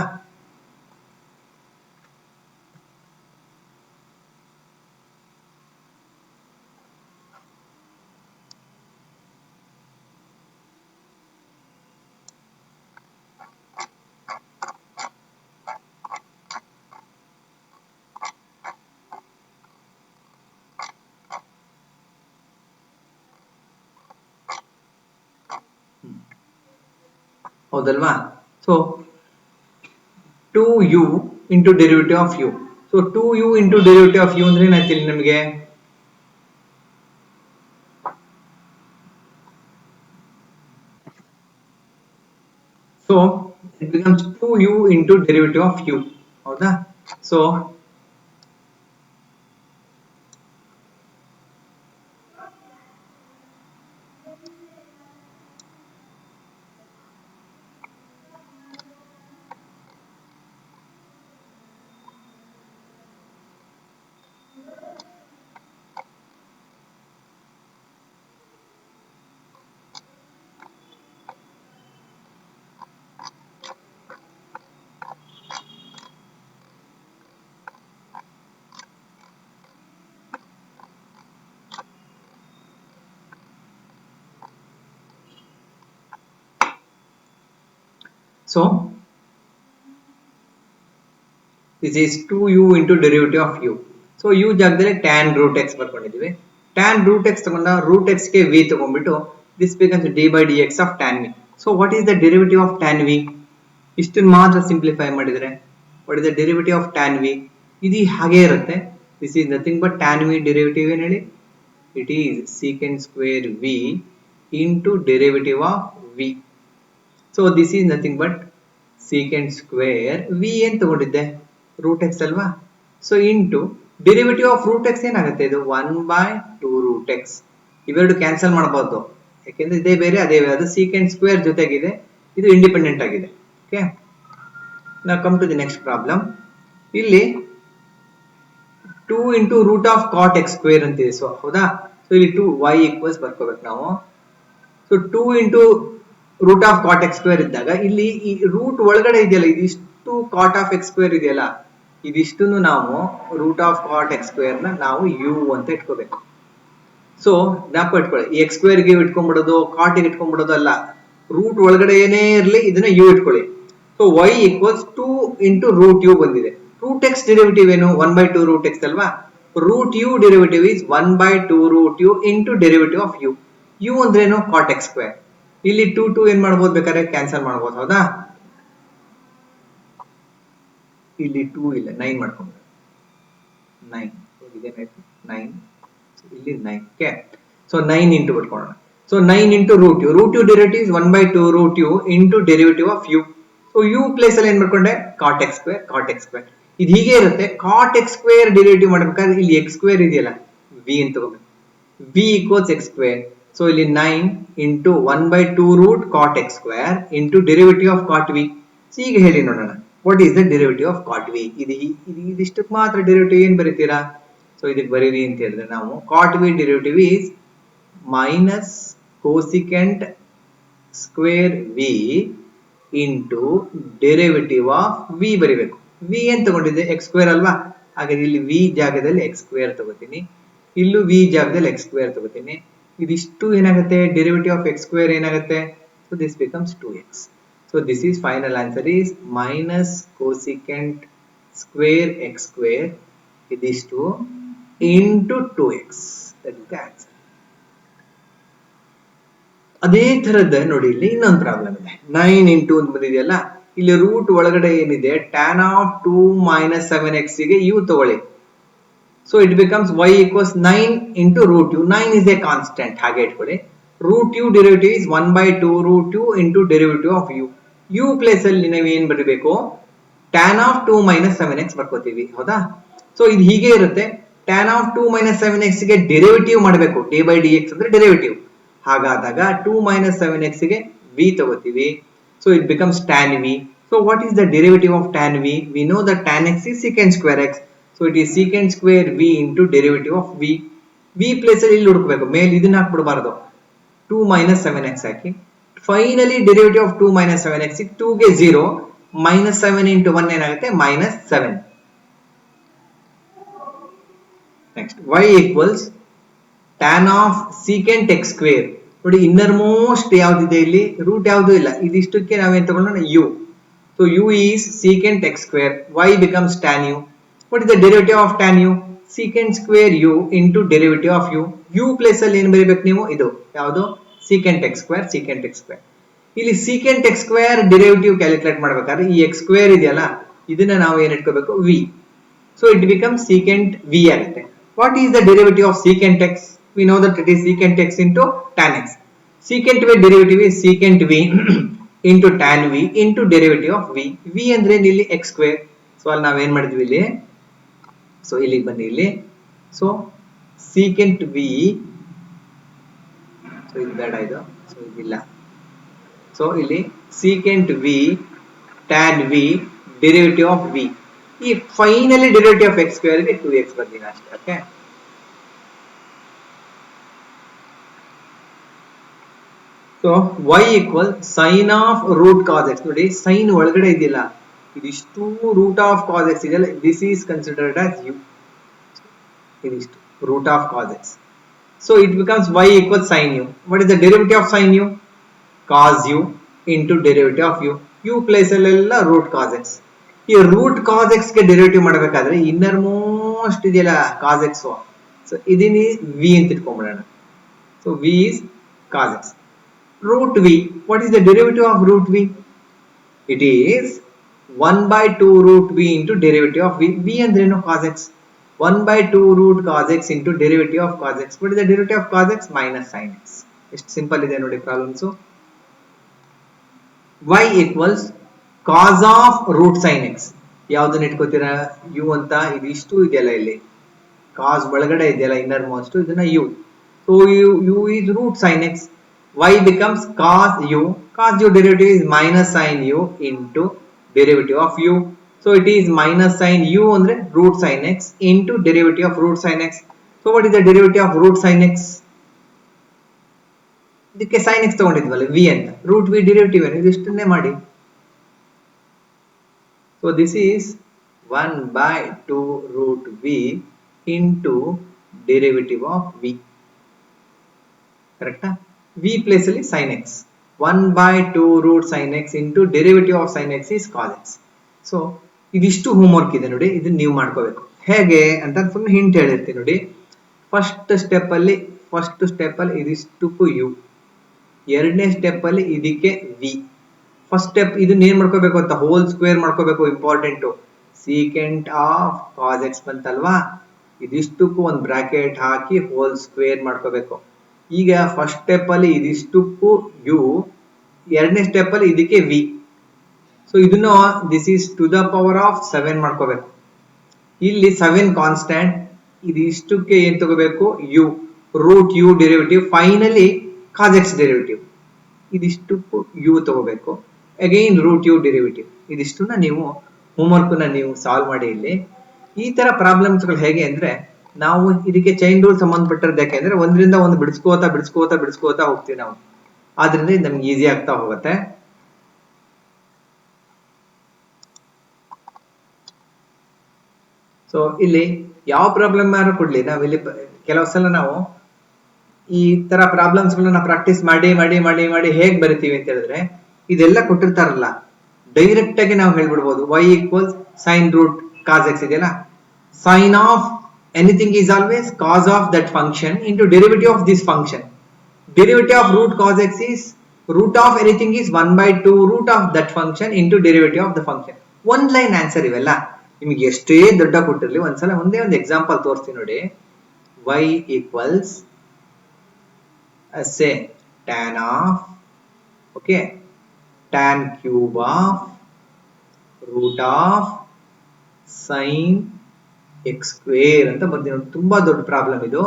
ಹೌದಲ್ವಾ so 2u into derivative of u so 2u into derivative of u ಅಂದ್ರೆ ಏನಾಯ್ತು ಇಲ್ಲಿ ನಮಗೆ so it becomes 2u into derivative of u ಹೌದಾ so So this is 2u into derivative of u. So u ಜಾಗದಲ್ಲಿ tan root x ಬರ್ಕೊಂಡಿದ್ದೀವಿ tan root x ತಗೊಂಡ root x ಗೆ v ತಗೊಂಡ್ಬಿಟ್ಟು this becomes d by dx of tan v. So what is the derivative of tan v? ಇಷ್ಟನ್ನು ಮಾತ್ರ ಸಿಂಪ್ಲಿಫೈ ಮಾಡಿದರೆ what is the derivative of tan v? ಇದು ಹಾಗೆ ಇರುತ್ತೆ this is nothing but tan v derivative ಏನು ಹೇಳಿ it is secant square v into derivative of v. So this is nothing but secant square v ಏನು ತಗೊಂಡಿದ್ದೆ root x ಅಲ್ವಾ so into derivative of root x ಏನಾಗುತ್ತೆ ಇದು 1 by 2 root x ಇವೆರಡು ಕ್ಯಾನ್ಸಲ್ ಮಾಡಬಹುದು ಯಾಕೆಂದ್ರೆ ಇದೇ ಬೇರೆ ಅದೇ ಬೇರೆ ಅದು secant square ಜೊತೆಗಿದೆ ಇದು ಇಂಡಿಪೆಂಡೆಂಟ್ ಆಗಿದೆ okay now come to the next problem ಇಲ್ಲಿ 2 into root of cot x square ಅಂತ ಇದೆ ಸೊ ಹೌದಾ ಸೊ ಇಲ್ಲಿ 2 y equals ಬರ್ಕೋಬೇಕು ನಾವು so 2 into root of cot x square ಇದ್ದಾಗ ಇಲ್ಲಿ ಈ ರೂಟ್ ಒಳಗಡೆ ಇದೆಯಲ್ಲ ಇದಿಷ್ಟು cot of x square ಇದೆಯಲ್ಲ ಇದಿಷ್ಟನ್ನು ನಾವು root of cot x square ನ ನಾವು u ಅಂತ ಇಟ್ಕೋಬೇಕು ಸೊ ಜ್ಞಾಪಕ ಇಟ್ಕೊಳ್ಳಿ ಈ x square ಗೆ ಇಟ್ಕೊಂಡ್ಬಿಡೋದು cot ಗೆ ಇಟ್ಕೊಂಡ್ಬಿಡೋದು ಅಲ್ಲ ರೂಟ್ ಒಳಗಡೆ ಏನೇ ಇರಲಿ ಇದನ್ನ u ಇಟ್ಕೊಳ್ಳಿ so y equals 2 into root u ಬಂದಿದೆ root x derivative ಏನು 1 by 2 root x ಅಲ್ವಾ root u derivative is 1 by 2 root u into derivative of u u ಅಂದ್ರೆ ಏನು cot x square ಇಲ್ಲಿ 2 2 ಏನ್ ಮಾಡಬಹುದು ಬೇಕಾದ್ರೆ ಕ್ಯಾನ್ಸಲ್ ಮಾಡಬಹುದು ಹೌದಾ ಇಲ್ಲಿ 2 ಇಲ್ಲ 9 ಮಾಡ್ಕೊಂಡು 9 ಇದೇನಾಯ್ತು 9 ಇಲ್ಲಿ 9 ಓಕೆ ಸೊ 9 ಇಂಟು ಬಿಟ್ಕೊಳ್ಳೋಣ so 9 into root u derivative is 1 by 2 root u into derivative of u so u place ಅಲ್ಲಿ ಏನ್ ಮಾಡ್ಕೊಂಡೆ cot x square ಇದು ಹೀಗೆ ಇರುತ್ತೆ cot x square derivative ಮಾಡಬೇಕಾದ್ರೆ ಇಲ್ಲಿ x square ಇದೆಯಲ್ಲ v ಅಂತ ತಗೋಬೇಕು v equals x square so ಇಲ್ಲಿ 9 into 1 by 2 root cot x square into derivative of cot v so ಈಗ ಹೇಳಿ ನೋಡೋಣ what is the derivative of cot v ಇದಿಷ್ಟಕ್ಕೆ ಮಾತ್ರ derivative ಏನು ಬರೀತೀರಾ so ಇದಕ್ಕೆ ಬರೀರಿ ಅಂತ ಹೇಳಿದ್ರೆ ನಾವು cot v derivative is minus cosecant square v into derivative of v ಬರಿಬೇಕು v ಏನು ತಗೊಂಡಿದ್ದೆ x square ಅಲ್ವಾ ಹಾಗಾದ್ರೆ ಇಲ್ಲಿ v ಜಾಗದಲ್ಲಿ x square ತಗೋತೀನಿ ಇಲ್ಲೂ v ಜಾಗದಲ್ಲಿ x square ತಗೋತೀನಿ ಇದಿಷ್ಟು ಏನಾಗುತ್ತೆ derivative of x square ಏನಾಗುತ್ತೆ so this becomes 2x so this is final answer is minus cosecant square x square ಇದಿಷ್ಟು into 2x. That is the answer. ಅದೇ ತರದ ನೋಡಿ ಇಲ್ಲಿ ಇನ್ನೊಂದು ಪ್ರಾಬ್ಲಮ್ ಇದೆ. 9 ಇಂಟು ಅಂತ ಬಂದಿದೆಯಲ್ಲ, ಇಲ್ಲಿ ರೂಟ್ ಒಳಗಡೆ ಏನಿದೆ tan ಆಫ್ 2 ಮೈನಸ್ 7x ಗೆ u ತಗೊಳ್ಳಿ. So it becomes y equals 9 into root u. 9 is a constant, ಹಾಗೆ ಇಟ್ಕೊಳ್ಳಿ. Root u derivative is 1/2 root u into derivative of u. U place ಅಲ್ಲಿ ನಾವು ಏನ್ ಬರೀಬೇಕು, tan ಆಫ್ 2 ಮೈನಸ್ 7x ಬರ್ಕೋತೀವಿ, ಹೌದಾ? ಸೊ ಇದು ಹೀಗೆ ಇರುತ್ತೆ. tan ಆಫ್ 2 ಮೈನಸ್ 7x ಗೆ ಡೆರಿವೇಟಿವ್ ಮಾಡಬೇಕು. ಡಿ ಬೈ ಡಿ ಎಕ್ಸ್ ಅಂದ್ರೆ ಡೆರಿವೇಟಿವ್. ಹಾಗಾದಾಗ 2 ಮೈನಸ್ 7x ಗೆ v ತಗೋತೀವಿ. So it becomes tan v. So what is the derivative of tan v? We know that tan x is secant square x. So it is secant square v into derivative of v. v place ಅಲ್ಲಿ ಇಲ್ಲಿ ಹುಡುಕಬೇಕು, ಮೇಲೆ ಇದನ್ನ ಹಾಕ್ಬಿಡಬಾರ್ದು. 2 minus 7x hockey. Finally derivative of 2 minus 7x 2 ಗೆ 0, ಮೈನಸ್ 7 ಇಂಟು 1 ಏನಾಗುತ್ತೆ, minus 7. Next y equals tan of secant x square. ನೋಡಿ ಇನ್ನರ್ ಮೋಸ್ಟ್ ಯಾವ್ದಿದೆ ಇಲ್ಲಿ, ರೂಟ್ ಯಾವ್ದು ಇಲ್ಲ, ಇದಿಷ್ಟಕ್ಕೆ ನಾವೇನ್ ತಗೊಂಡ್ರೆ u. So u is secant x square, y becomes tan u. What is the derivative of tan u? Secant square u into derivative of u. u place ಅಲ್ಲಿ ಏನ್ ಬರೀಬೇಕು ನೀವು, ಇದು ಯಾವುದು, secant x square, secant x square. ಇಲ್ಲಿ secant x square derivative calculate ಮಾಡ್ಬೇಕಾದ್ರೆ ಈ x square ಇದೆಯಲ್ಲ, ಇದನ್ನ ನಾವು ಏನ್ ಇಟ್ಕೋಬೇಕು, v. So it becomes secant v ಆಗುತ್ತೆ. What is the derivative of secant x? We know that it is secant x into tan x. Secant v derivative is secant v into tan v into derivative of v. v ಅಂದ್ರೆ ಇಲ್ಲಿ x square. ಸೊ ಅಲ್ಲಿ ನಾವೇನ್ ಮಾಡಿದ್ವಿ ಇಲ್ಲಿ, ಸೊ ಇಲ್ಲಿಗೆ ಬನ್ನಿ ಇಲ್ಲಿ. ಸೊ secant v, ಸೊ ಇದು ಬೇಡ, ಇದು ಸೊ ಇದಿಲ್ಲ. ಸೊ ಇಲ್ಲಿ secant v tan v derivative of v. ಈ finally derivative of x square ಗೆ 2x ಬರ್ತೀನಿ ಅಷ್ಟೇ. Okay, so y equal sine of root cos x. ನೋಡಿ ಸೈನ್ ಒಳಗಡೆ ಇದೆಯಲ್ಲ, ಇದಿಷ್ಟು ರೂಟ್ ಆಫ್ ಕಾಸ್ x ಇದೆಯಲ್ಲ, this is considered as u. ಇದಿಷ್ಟು root of cos x. So it becomes y equal sine u. What is the derivative of sine u? Cos u into derivative of u. u place ಅಲ್ಲೆಲ್ಲ ರೂಟ್ ಕಾಸ್ x. ಈ ರೂಟ್ ಕಾಸ್ x ಗೆ ಡೆರಿವೇಟಿವ್ ಮಾಡಬೇಕಾದ್ರೆ ಇನ್ನರ್ ಮೋಸ್ಟ್ ಇದೆಯಲ್ಲ ಕಾಸ್ x, ಸೊ ಇದೀನಿ v ಅಂತ ಇಟ್ಕೊಂಡ್ಬಿಡೋಣ. So v is cos x. Root v, what is the derivative of root v? It is 1/2 root v into derivative of v. v ಅಂದ್ರೆ ಏನು, cos x. 1/2 root cos x into derivative of cos x. What is the derivative of cos x? Minus sin x. ಎಷ್ಟು ಸಿಂಪಲ್ ಇದೆ ನೋಡಿ problems. y equals cos of root sin x. ಯಾವ್ದನ್ನ ಇಟ್ಕೋತೀರಾ, u ಅಂತ. ಇದಿಷ್ಟು ಇದೆಯಲ್ಲ ಇಲ್ಲಿ cos ಒಳಗಡೆ ಇದೆಯಲ್ಲ ಇನ್ನರ್ ಮೋಸ್ಟ್, ಇದನ್ನ u. So u is root sin x. y becomes cos u. Cos u derivative is minus sin u into derivative of u. So it is minus sin u andre root sin x into derivative of root sin x. So what is the derivative of root sin x? ಇದಕ್ಕೆ sin x ತಗೊಂಡಿದ್ವಲ್ಲ v ಅಂತ, root v derivative ಏನು, ಇದಿಷ್ಟನ್ನೇ ಮಾಡಿ. So this is 1/2 root v into derivative of v. ಕರೆಕ್ಟಾ? v ಪ್ಲೇಸ್ ಅಲ್ಲಿ sin x. 1/2 root sin x into derivative of sin x is cos x. So ಇದಿಷ್ಟು ಹೋಮ್ವರ್ಕ್ ಇದೆ ನೋಡಿ, ಇದನ್ನ ನೀವು ಮಾಡ್ಕೋಬೇಕು. ಹೇಗೆ ಅಂತ ಫುಲ್ ಹಿಂಟ್ ಹೇಳಿರ್ತೀನಿ ನೋಡಿ. ಫಸ್ಟ್ ಸ್ಟೆಪ್ ಅಲ್ಲಿ ಇದಿಷ್ಟಕ್ಕೂ u, ಎರಡನೇ ಸ್ಟೆಪ್ ಅಲ್ಲಿ ಇದಕ್ಕೆ v. ಫಸ್ಟ್ ಸ್ಟೆಪ್ ಇದನ್ನ ಏನ್ ಮಾಡ್ಕೋಬೇಕು ಅಂತ, ಹೋಲ್ ಸ್ಕ್ವೇರ್ ಮಾಡ್ಕೋಬೇಕು. Important, secant of cos x ಬಂತಲ್ವಾ, ಇದಿಷ್ಟಕ್ಕೂ ಒಂದು ಬ್ರಾಕೆಟ್ ಹಾಕಿ ಹೋಲ್ ಸ್ಕ್ವೇರ್ ಮಾಡ್ಕೋಬೇಕು. ಈಗ ಫಸ್ಟ್ ಸ್ಟೆಪ್ ಅಲ್ಲಿ ಇದಿಷ್ಟಕ್ಕೂ u, ಎರಡನೇ ಸ್ಟೆಪ್ ಅಲ್ಲಿ ಇದಕ್ಕೆ v. ಸೊ ಇದನ್ನು this is to the power of 7 ಮಾಡ್ಕೋಬೇಕು. ಇಲ್ಲಿ 7 ಕಾನ್ಸ್ಟೆಂಟ್, ಇದಿಷ್ಟಕ್ಕೆ ಏನ್ ತಗೋಬೇಕು, u, root u derivative, finally cos x derivative. ಇದಿಷ್ಟಕ್ಕೂ u ತಗೋಬೇಕು, ಅಗೈನ್ ರೂಟ್ u ಡೆರಿವೇಟಿವ್. ಇದಿಷ್ಟನ್ನ ನೀವು ಹೋಮ್ವರ್ಕ್ ನೀವು ಸಾಲ್ವ್ ಮಾಡಿ. ಇಲ್ಲಿ ಈ ತರ ಪ್ರಾಬ್ಲಮ್ಸ್ ಗಳು ಹೇಗೆ ಅಂದ್ರೆ, ನಾವು ಇದಕ್ಕೆ ಚೈನ್ ರೂಲ್ ಸಂಬಂಧಪಟ್ಟಿರೋದು. ಯಾಕೆಂದ್ರೆ ಒಂದರಿಂದ ಒಂದು ಬಿಡಿಸ್ಕೋತಾ ಹೋಗ್ತೀವಿ ನಾವು, ಆದ್ರಿಂದ ಇದು ನಮ್ಗೆ ಈಸಿ ಆಗ್ತಾ ಹೋಗುತ್ತೆ. ಸೊ ಇಲ್ಲಿ ಯಾವ ಪ್ರಾಬ್ಲಮ್ ಯಾರು ಕೊಡ್ಲಿ, ನಾವಿಲ್ಲಿ ಕೆಲವು ಸಲ ನಾವು ಈ ತರ ಪ್ರಾಬ್ಲಮ್ಸ್ ಗಳನ್ನ ಪ್ರಾಕ್ಟೀಸ್ ಮಾಡಿ ಮಾಡಿ ಮಾಡಿ ಮಾಡಿ ಹೇಗ್ ಬರಿತೀವಿ ಅಂತ ಹೇಳಿದ್ರೆ, ಇದೆಲ್ಲ ಕೊಟ್ಟಿರ್ತಾರಲ್ಲ, ಡೈರೆಕ್ಟ್ ಆಗಿ ನಾವು ಹೇಳ್ಬಿಡ್ಬೋದು y equals sine root cos x ಇದೆಯಲ್ಲ, Sine of anything is always cos of that function into derivative of this function. Derivative of root cos x is root of anything is 1 by 2 root of that function into derivative of the function. One line answer ಇವೆಲ್ಲ. ನಿಮಗೆ ಎಷ್ಟೇ ದೊಡ್ಡ ಕೊಟ್ಟಿರಲಿ ಒಂದ್ಸಲ ಒಂದೇ ಒಂದು ಎಕ್ಸಾಂಪಲ್ ತೋರಿಸ್ತೀನಿ ನೋಡಿ. y equals say tan of okay tan cube of root of sin x square ಅಂತ ಬರ್ತೀನಿ ನೋಡಿ. ತುಂಬಾ ದೊಡ್ಡ ಪ್ರಾಬ್ಲಮ್ ಇದು.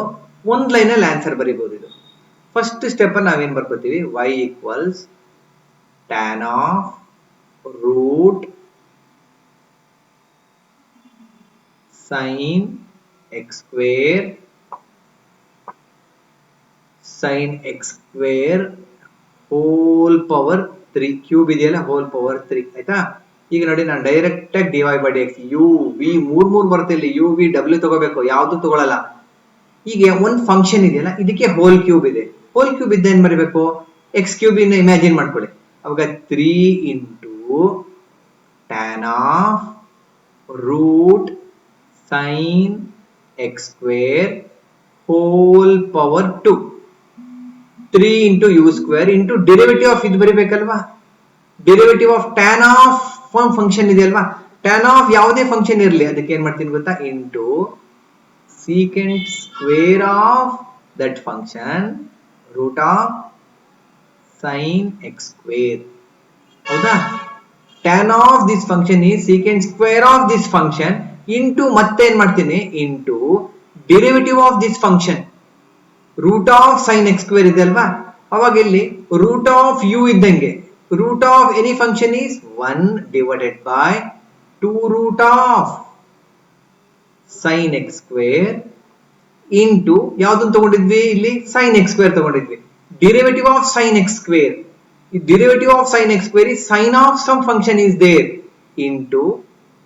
ಒಂದು ಲೈನ್ ಅಲ್ಲಿ ಆನ್ಸರ್ ಬರೀಬಹುದು ಇದು. ಫಸ್ಟ್ ಸ್ಟೆಪ್ ಅಲ್ಲಿ ನಾವೇನ್ ಬರ್ಕೋತೀವಿ, y equals tan of root sin x square whole power 3 cube ಇದೆಯಲ್ಲ whole power 3 ಆಯ್ತಾ. ಈಗ ನೋಡಿ ನಾನು ಡೈರೆಕ್ಟ್ ಆಗಿ dy by dx u v ಮೂರ್ ಬರುತ್ತೆ ಇಲ್ಲಿ, u v w ತಗೋಬೇಕು, ಯಾವ್ದು ತಗೊಳ್ಳಲ್ಲ. ಈಗ ಒಂದು ಫಂಕ್ಷನ್ ಇದೆಯಲ್ಲ ಇದಕ್ಕೆ ಹೋಲ್ ಕ್ಯೂಬ್ ಇದೆ. ಹೋಲ್ ಕ್ಯೂಬ್ ಇದ್ದ ಏನ್ ಬರೀಬೇಕು, ಎಕ್ಸ್ ಕ್ಯೂಬ್ ಇಂದ ಇಮ್ಯಾಜಿನ್ ಮಾಡ್ಕೊಳ್ಳಿ. ಅವಾಗ 3 into tan of root sine x square whole power 2 3 into u square into derivative of ಇದು ಬರೀಬೇಕಲ್ವಾ, derivative of tan of function ಇದೆಯಲ್ವಾ, ಟ್ಯಾನ್ ಆಫ್ ಯಾವುದೇ ಫಂಕ್ಷನ್ ಇರಲಿ ಅದಕ್ಕೆ ಏನ್ ಮಾಡ್ತೀನಿ ಗೊತ್ತಾ, into secant square of that function root of sin x square. ಹೌದಾ, tan of this function is secant square of this function into ಮತ್ತೆ ಏನ್ ಮಾಡ್ತೀನಿ into derivative of this function root of sin x square ಇದೆ ಅಲ್ವಾ. ಅವಾಗ ಇಲ್ಲಿ root of u ಇದ್ದಂಗೆ root of any function is 1 divided by 2 root of sin x square into ಯಾವ್ದನ್ನು ತಗೊಂಡಿದ್ವಿ ಇಲ್ಲಿ sin x square ತಗೊಂಡಿದ್ವಿ. derivative of sin x square, derivative of sin x square is sin of some function is there into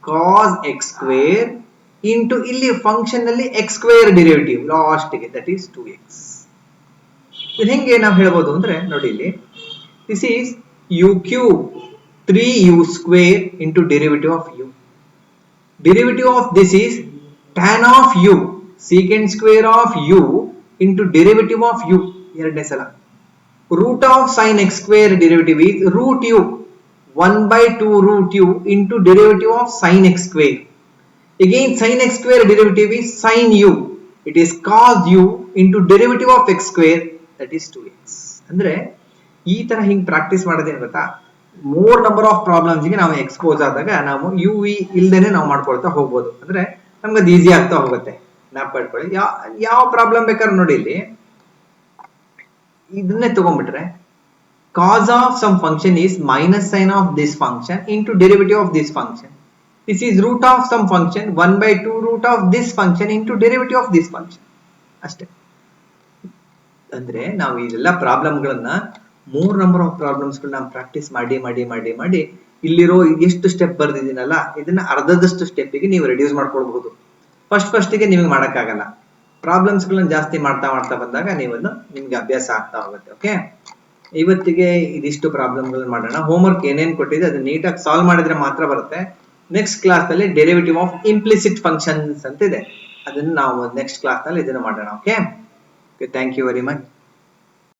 cos x square into ಇಲ್ಲಿ ಫಂಕ್ಷನ್ ನಲ್ಲಿ x square derivative ಲಾಸ್ಟ್ ಗೆ that is 2x. ಇದು ಹೆಂಗೆ ನಾವು ಹೇಳ್ಬೋದು ಅಂದ್ರೆ ನೋಡಿ ಇಲ್ಲಿ this is u cube 3u square into derivative of u. derivative of this is tan of u secant square of u into derivative of u ಎರಡನೇ ಸಲ. root of sin x square derivative is root u 1 by 2 root u into derivative of sin x square. Again sin x square derivative is sin u, it is cos u into derivative of x square that is 2x. ಅಂದ್ರೆ ಈ ತರ ಹಿಂಗ್ ಪ್ರಾಕ್ಟೀಸ್ ಮಾಡೋದೇನು ಗೊತ್ತಾ, ಮೋರ್ ನಂಬರ್ ಆಫ್ ಪ್ರಾಬ್ಲಮ್ಸ್ ಗೆ ನಾವು ಎಕ್ಸ್ಪೋಸ್ ಆದಾಗ ನಾವು ಯು ವಿ ಇಲ್ದೇನೆ ನಾವು ಮಾಡ್ಕೊಳ್ತಾ ಹೋಗ್ಬೋದು. ಅಂದ್ರೆ ನಮ್ಗೆ ಅದು ಈಸಿ ಆಗ್ತಾ ಹೋಗುತ್ತೆ. ಜ್ಞಾಪಕ ಇಟ್ಕೊಳ್ಳಿ, ಯಾವ ಪ್ರಾಬ್ಲಮ್ ಬೇಕಾದ್ರೆ ನೋಡಿ ಇಲ್ಲಿ ಇದನ್ನೇ ತಗೊಂಡ್ಬಿಟ್ರೆ cos of some function is minus sin of this function into derivative of this function. This is root of some function 1 by 2 root of this function into derivative of this function. ಅಷ್ಟೇ. ಅಂದ್ರೆ ನಾವು ಇದೆಲ್ಲ ಪ್ರಾಬ್ಲಮ್ಗಳನ್ನ ಮೂರ್ ನಂಬರ್ ಆಫ್ ಪ್ರಾಬ್ಲಮ್ಸ್ ಗಳನ್ನ ಪ್ರಾಕ್ಟೀಸ್ ಮಾಡಿ ಮಾಡಿ ಮಾಡಿ ಮಾಡಿ ಇಲ್ಲಿರೋ ಎಷ್ಟು ಸ್ಟೆಪ್ ಬರ್ದಿದ್ದೀನಲ್ಲ ಇದನ್ನ ಅರ್ಧದಷ್ಟು ಸ್ಟೆಪ್ಪಿಗೆ ನೀವು ರೆಡ್ಯೂಸ್ ಮಾಡ್ಕೊಳ್ಬಹುದು. ಫಸ್ಟಿಗೆ ನಿಮಗೆ ಮಾಡೋಕ್ಕಾಗಲ್ಲ. ಪ್ರಾಬ್ಲಮ್ಸ್ ಗಳನ್ನ ಜಾಸ್ತಿ ಮಾಡ್ತಾ ಮಾಡ್ತಾ ಬಂದಾಗ ನೀವನ್ನು ನಿಮ್ಗೆ ಅಭ್ಯಾಸ ಆಗ್ತಾ ಹೋಗುತ್ತೆ. ಓಕೆ, ಇವತ್ತಿಗೆ ಇದಿಷ್ಟು ಪ್ರಾಬ್ಲಮ್ಗಳನ್ನ ಮಾಡೋಣ. ಹೋಮ್ವರ್ಕ್ ಏನೇನು ಕೊಟ್ಟಿದೆ ಅದನ್ನ ನೀಟಾಗಿ ಸಾಲ್ವ್ ಮಾಡಿದ್ರೆ ಮಾತ್ರ ಬರುತ್ತೆ. ನೆಕ್ಸ್ಟ್ ಕ್ಲಾಸ್ ನಲ್ಲಿ ಡೆರಿವೇಟಿವ್ ಆಫ್ ಇಂಪ್ಲಿಸಿಟ್ ಫಂಕ್ಷನ್ಸ್ ಅಂತ ಇದೆ, ಅದನ್ನ ನಾವು ನೆಕ್ಸ್ಟ್ ಕ್ಲಾಸ್ ನಲ್ಲಿ ಇದನ್ನ ಮಾಡೋಣ. Okay, thank you very much.